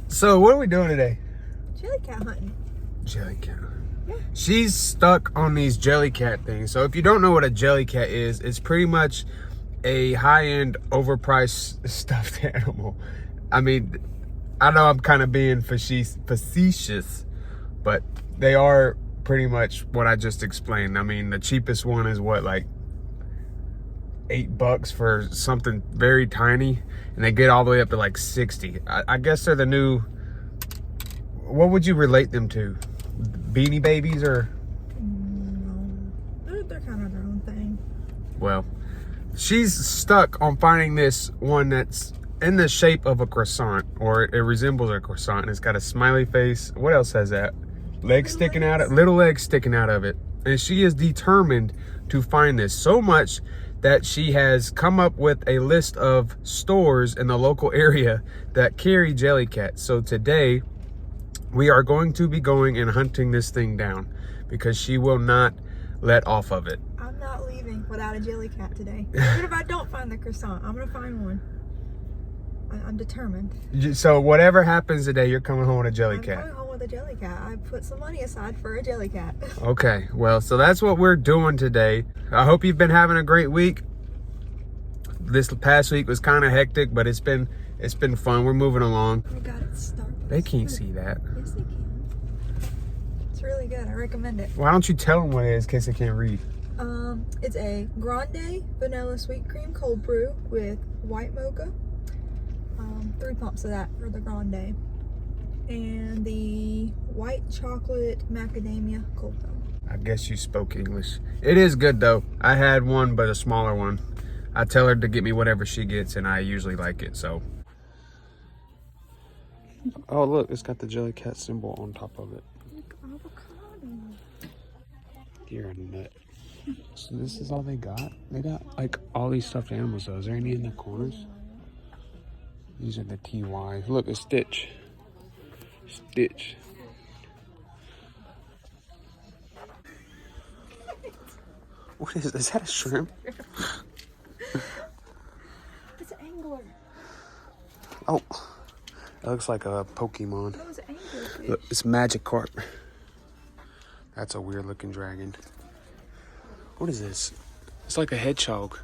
So what are we doing today? Jellycat hunting. Jellycat. Yeah. She's stuck on these Jellycat things. So if you don't know what a Jellycat is, it's pretty much a high-end, overpriced stuffed animal. I mean, I know I'm kind of being facetious, but they are pretty much what I just explained. I mean, the cheapest one is what, like $8 for something very tiny, and they get all the way up to like 60. I guess they're the new, what would you relate them to? Beanie Babies or? No, they're kind of their own thing. Well, she's stuck on finding this one that's in the shape of a croissant, or it resembles a croissant, and it's got a smiley face. What else has that? Legs sticking out of, little legs sticking out of it. And she is determined to find this so much that she has come up with a list of stores in the local area that carry Jellycat. So today we are going to be going and hunting this thing down because she will not let off of it. I'm not leaving without a Jellycat today. Even if I don't find the croissant, I'm gonna find one. I'm determined. So whatever happens today, you're coming home with a Jellycat. I'm coming home with a Jellycat. I put some money aside for a Jellycat. Okay, well, so that's what we're doing today. I hope you've been having a great week. This past week was kind of hectic, but it's been fun. We're moving along. We got it started. They can't see that. Yes, they can. It's really good. I recommend it. Why don't you tell them what it is in case they can't read? It's a grande vanilla sweet cream cold brew with white mocha. 3 pumps of that for the grande. And the white chocolate macadamia cold foam. I guess you spoke English. It is good though. I had one, but a smaller one. I tell her to get me whatever she gets, and I usually like it, so. Oh, look, it's got the Jellycat symbol on top of it. Look, avocado. You're a nut. So this is all they got? They got like all these stuffed animals though. Is there any in the corners? These are the TYs. Look, a Stitch. Stitch. What is that? A shrimp? It's an angler. Oh, it looks like a Pokemon. That was an angler. Look, it's Magikarp. That's a weird looking dragon. What is this? It's like a hedgehog.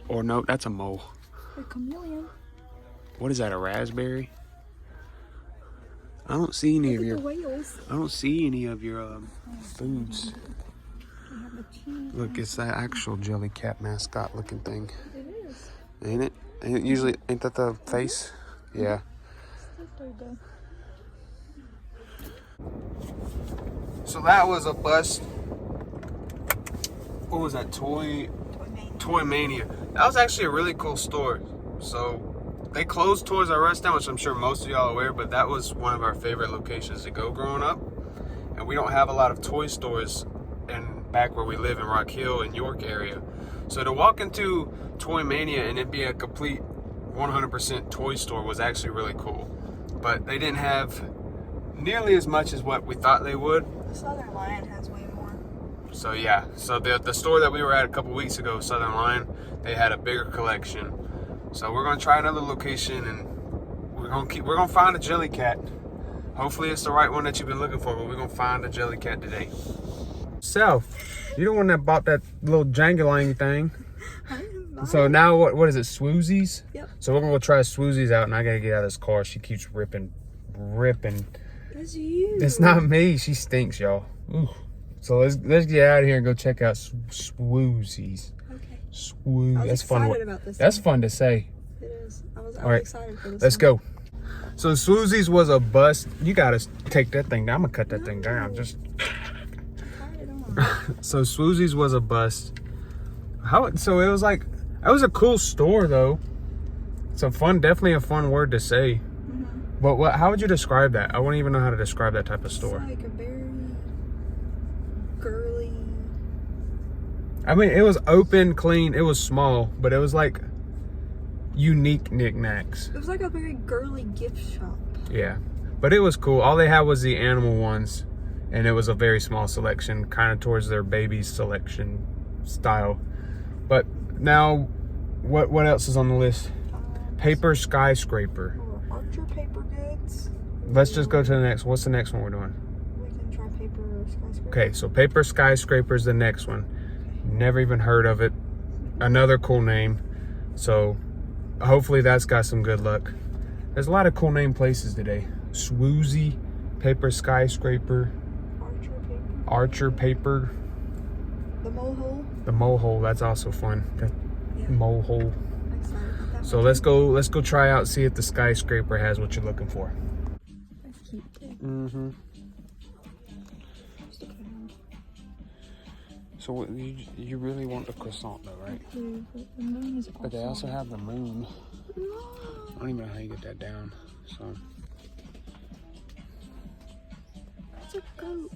Or no, that's a mole. A chameleon. What is that, a raspberry? I don't see any of your whales. I don't see any of your foods. I have a cheese. Look, it's that actual Jellycat mascot looking thing. It is. Ain't it? Ain't that the face? Yeah. There you go. So that was a bust. What was that? Toy Mania. That was actually a really cool store. So they closed Toys R Us down, which I'm sure most of y'all are aware, but that was one of our favorite locations to go growing up. And we don't have a lot of toy stores back where we live in Rock Hill and York area. So to walk into Toy Mania and it be a complete 100% toy store was actually really cool. But they didn't have nearly as much as what we thought they would. Southern Lion has way more. So yeah, so the store that we were at a couple weeks ago, Southern Lion, they had a bigger collection. So we're gonna try another location and we're gonna find a Jellycat. Hopefully it's the right one that you've been looking for, but we're gonna find a Jellycat today. Self, you the one that bought that little jangling thing. So now what is it, Swoozies? Yep. So we're gonna go try Swoozies out, and I gotta get out of this car. She keeps ripping. That's you. It's not me. She stinks, y'all. Ooh. So let's get out of here and go check out Swoozies. Okay. Swoozies. I was That's fun. excited about this. That's thing. fun to say. It is. I was All right. excited for this. Let's one. go. So Swoozies was a bust. You gotta take that thing down. I'm gonna cut that thing down. Just. Tie it on. So Swoozies was a bust. So it was like, it was a cool store though. It's definitely a fun word to say. But how would you describe that? I wouldn't even know how to describe that type of store. It's like a very girly. I mean, it was open, clean, it was small, but it was like unique knickknacks. It was like a very girly gift shop. Yeah, but it was cool. All they had was the animal ones, and it was a very small selection, kind of towards their baby selection style. But now, what else is on the list? Paper skyscraper. Or Archer paper goods. Let's just go to the next. What's the next one we're doing? We can try paper skyscraper. Okay, so paper skyscraper is the next one. Never even heard of it. Another cool name. So hopefully that's got some good luck. There's a lot of cool name places today. Swoozy, paper skyscraper, Archer paper. The mole hole. The mole hole, that's also fun. Yeah. Mole hole. I'm excited about that So one. let's go try out, see if the skyscraper has what you're looking for. That's cute too. Mm-hmm. So what, you really want a croissant though, right? The moon is But they also have the moon. I don't even know how you get that down. So It's a goat.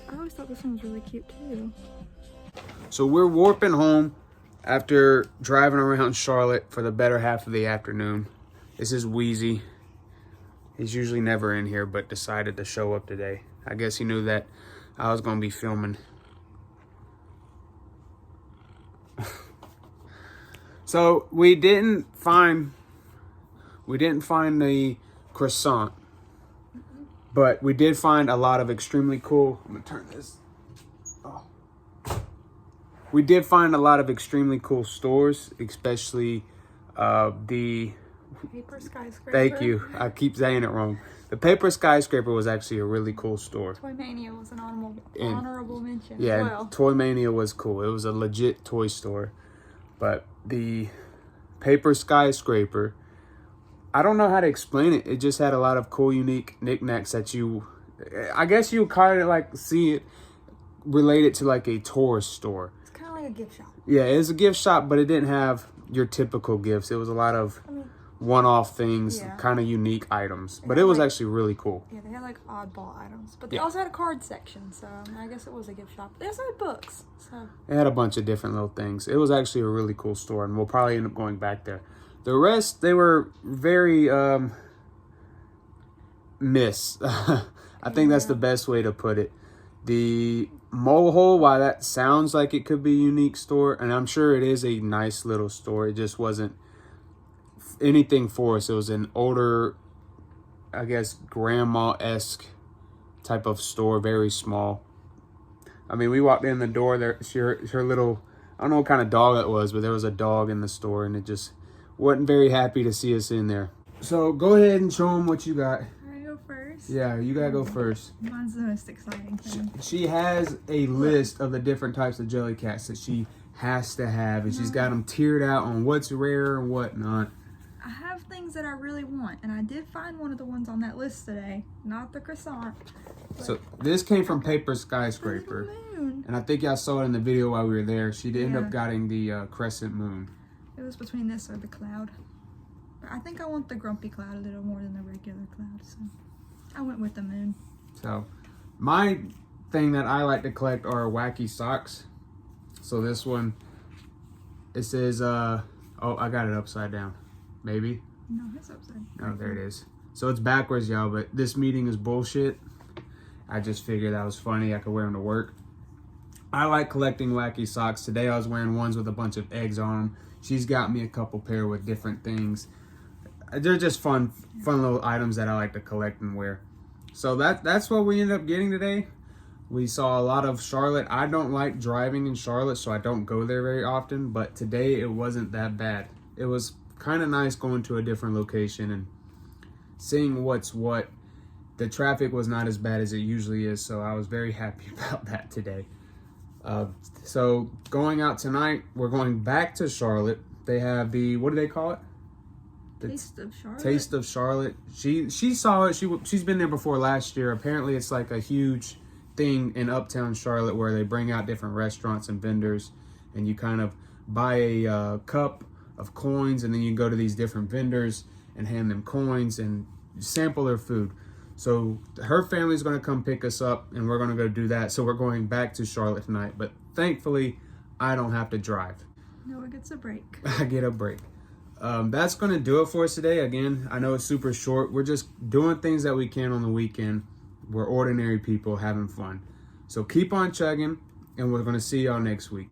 I always thought this one was really cute too. So we're warping home after driving around Charlotte for the better half of the afternoon. This is Wheezy. He's usually never in here, but decided to show up today. I guess he knew that I was going to be filming. So we didn't find the croissant, but we did find a lot of extremely cool. I'm gonna turn this. Oh. We did find a lot of extremely cool stores, especially the Paper skyscraper. Thank you. I keep saying it wrong. The paper skyscraper was actually a really cool store. Toy Mania was an And- honorable mention. Yeah, as well. Toy Mania was cool. It was a legit toy store. But the paper skyscraper, I don't know how to explain it. It just had a lot of cool, unique knickknacks that I guess you kind of like see it related to like a tourist store. It's kind of like a gift shop. Yeah, it's a gift shop, but it didn't have your typical gifts. It was a lot of one-off things, Yeah. kind of unique items. But it was actually really cool. Yeah, they had like oddball items, but they Yeah. also had a card section, so I guess it was a gift shop. They also had books, so It had a bunch of different little things. It was actually a really cool store, and we'll probably end up going back there. The rest, they were very miss. I think that's the best way to put it. The mole hole, while that sounds like it could be a unique store, and I'm sure it is a nice little store, it just wasn't anything for us. It was an older, I guess, grandma-esque type of store, very small. I mean, we walked in the door there, her little, I don't know what kind of dog it was, but there was a dog in the store, and it just wasn't very happy to see us in there. So go ahead and show them what you got. I go first. Yeah, you gotta go first. Mine's the most exciting thing. She has a list of the different types of jelly cats that she has to have, and she's got them tiered out on what's rare and whatnot. I have things that I really want, and I did find one of the ones on that list today. Not the croissant. So this came from Paper Skyscraper, Moon. and I think y'all saw it in the video while we were there. She did end Yeah. up getting the crescent moon. It was between this or the cloud. But I think I want the grumpy cloud a little more than the regular cloud, so I went with the moon. So my thing that I like to collect are wacky socks. So this one, it says, oh, I got it upside down. Maybe? No, it's upside. Oh, there it is. So it's backwards, y'all, but this meeting is bullshit. I just figured that was funny. I could wear them to work. I like collecting wacky socks. Today I was wearing ones with a bunch of eggs on them. She's got me a couple pair with different things. They're just fun little items that I like to collect and wear. So that's what we ended up getting today. We saw a lot of Charlotte. I don't like driving in Charlotte, so I don't go there very often. But today it wasn't that bad. It was kind of nice going to a different location and seeing what's what. The traffic was not as bad as it usually is, so I was very happy about that today. So going out tonight, we're going back to Charlotte. They have the, what do they call it? The Taste of Charlotte. Taste of Charlotte. She saw it. She's been there before last year. Apparently it's like a huge thing in uptown Charlotte where they bring out different restaurants and vendors, and you kind of buy a cup of coins, and then you go to these different vendors and hand them coins and sample their food. So her family's going to come pick us up, and we're going to go do that. So we're going back to Charlotte tonight, but thankfully I don't have to drive. No, it gets a break. I get a break. That's going to do it for us today. Again, I know it's super short. We're just doing things that we can on the weekend. We're ordinary people having fun. So keep on chugging, and we're going to see y'all next week.